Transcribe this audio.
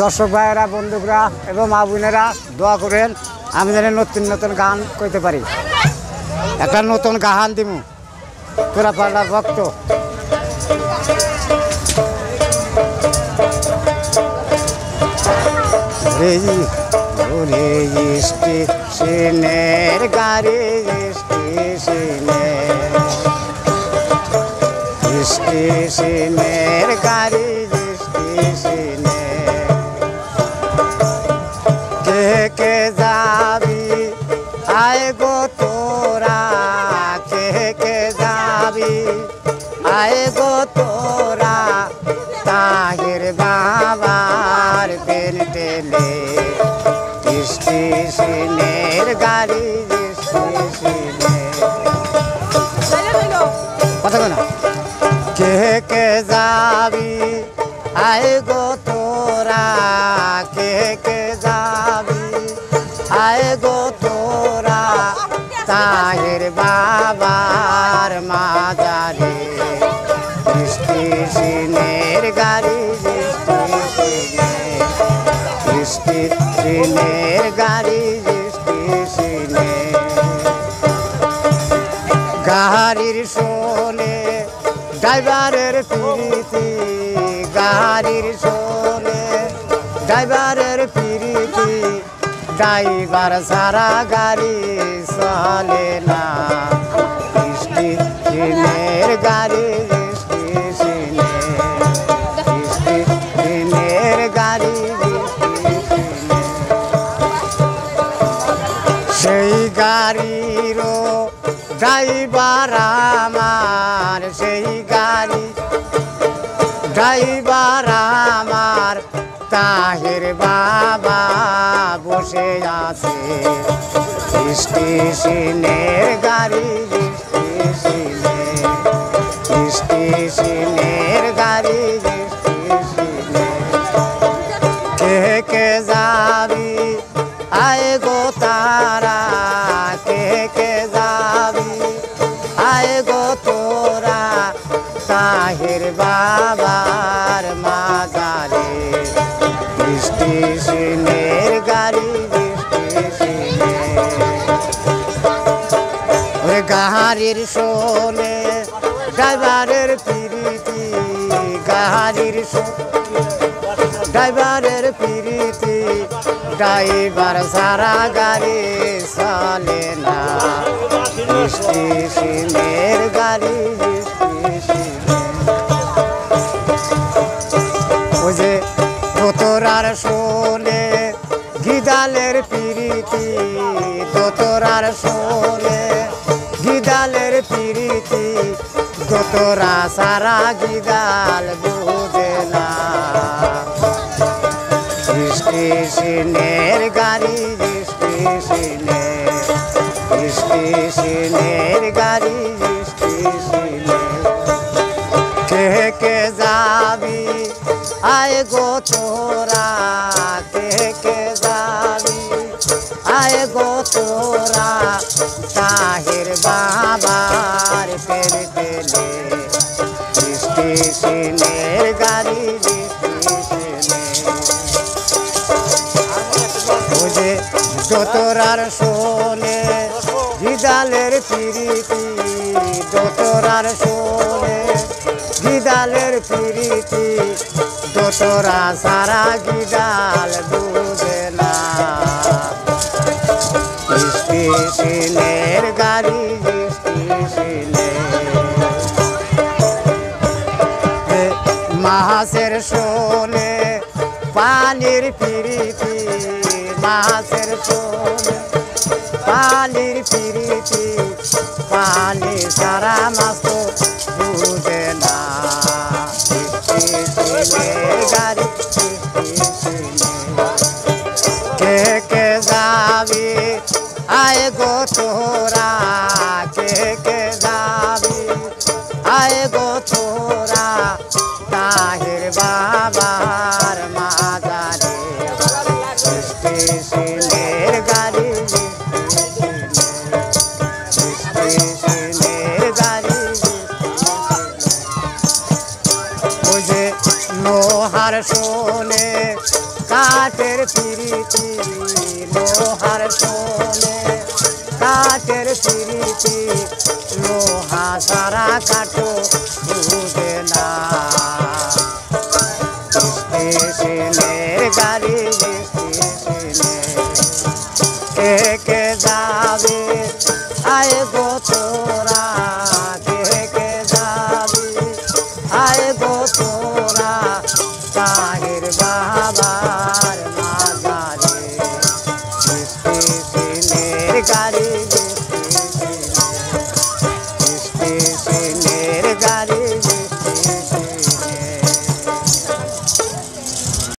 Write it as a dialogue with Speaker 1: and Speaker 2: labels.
Speaker 1: দর্শক ভাইয়েরা, বন্ধুরা এবং মা বোনেরা দোয়া করেন আমি যেন নতুন নতুন গান কইতে পারি। একটা নতুন গান দিমু তোরা পাড়ার ভক্ত। স্টেশনের গাড়ি স্টেশনের গাড়ি স্টেশনে কে কে যাবি আয় গো তোরা, কে কে যাবি আয় গো তোরা, তাহির বাবার পেন টেলে স্টেশনের গাড়ি স্টেশনে। কথা না কে কে যাবি আয় গো তোরা, কে কে যাবি আয় গো তোরা, তাহির বাবার মাজারে স্টেশনের গাড়ি স্টেশনের গাড়ি স্টেশনে। গাড়ির শোনে ড্রাইভারের প্রীতি, গাড়ির শোনে ড্রাইভারের প্রীতি, ড্রাইভার সারা গাড়ি চলে না স্টেশনের গাড়ি স্টেশনে স্টেশনের গাড়ি স্টেশনে। সেই গাড়িরও ড্রাইভার আমার, সেই গাড়ি ড্রাইভার আমার, তাহির বাবা বসে আছে স্টেশনের গাড়ি স্টেশনে স্টেশনের গাড়ি স্টেশনে। কে কে যাবি আয় গো তারা, কে কে যাবি আয় গো তোরা, তাহির বাবার মাজারে স্টেশনের গাড়ি স্টেশনে। ওরে গাড়ির শোনে ড্রাইভারের প্রীতি, গাড়ির ড্রাইভারের প্রীতি, ড্রাইভার সারা গাড়ি চলে না স্টেশনের গাড়ি স্টেশনে। ওই যে দোতরার শোনে গিদালের প্রীতি, দোতরার শোনে গিদালের প্রীতি, দোতরা সারা গিদাল বুঝে না স্টেশনের গাড়ি স্টেশনে স্টেশনের গাড়ি স্টেশনে। কে কে যাবি আয় গো তোরা, কে কে যাবি আয় গো তোরা, তাহির বাবার পের পেলে স্টেশনের গাড়ি স্টেশনে। বুঝে দোতরার শোনে গিদালের প্রীতি, দোতরার শোনে গিদালের প্রীতি, দোতরা সারা গিদাল বুঝে না স্টেশনের গাড়ি স্টেশনে। মাছের শোনে পানির প্রীতি, মাছের শোনে পানির প্রীতি, পানি সারা মাছ বুঝে না স্টেশনের গাড়ি স্টেশনে। কে কে যাবি আয় গো তোরা, কে কে যাবি আয় গো তোরা, তাহির বাবার মাজারে স্টেশনের গাড়ি স্টেশনের গাড়ি। ওই যে লোহার শো কাঠের পিরিতি লোহার সোনে কাঠের পিরিতি লোহা সারা কাঠো বুঝে না স্টেশনের গাড়ি স্টেশনে কে কে যাবে আয় গো তোরা কে কে যাবে আয় গো তোরা তাহের বাবার মাজারে স্টেশনে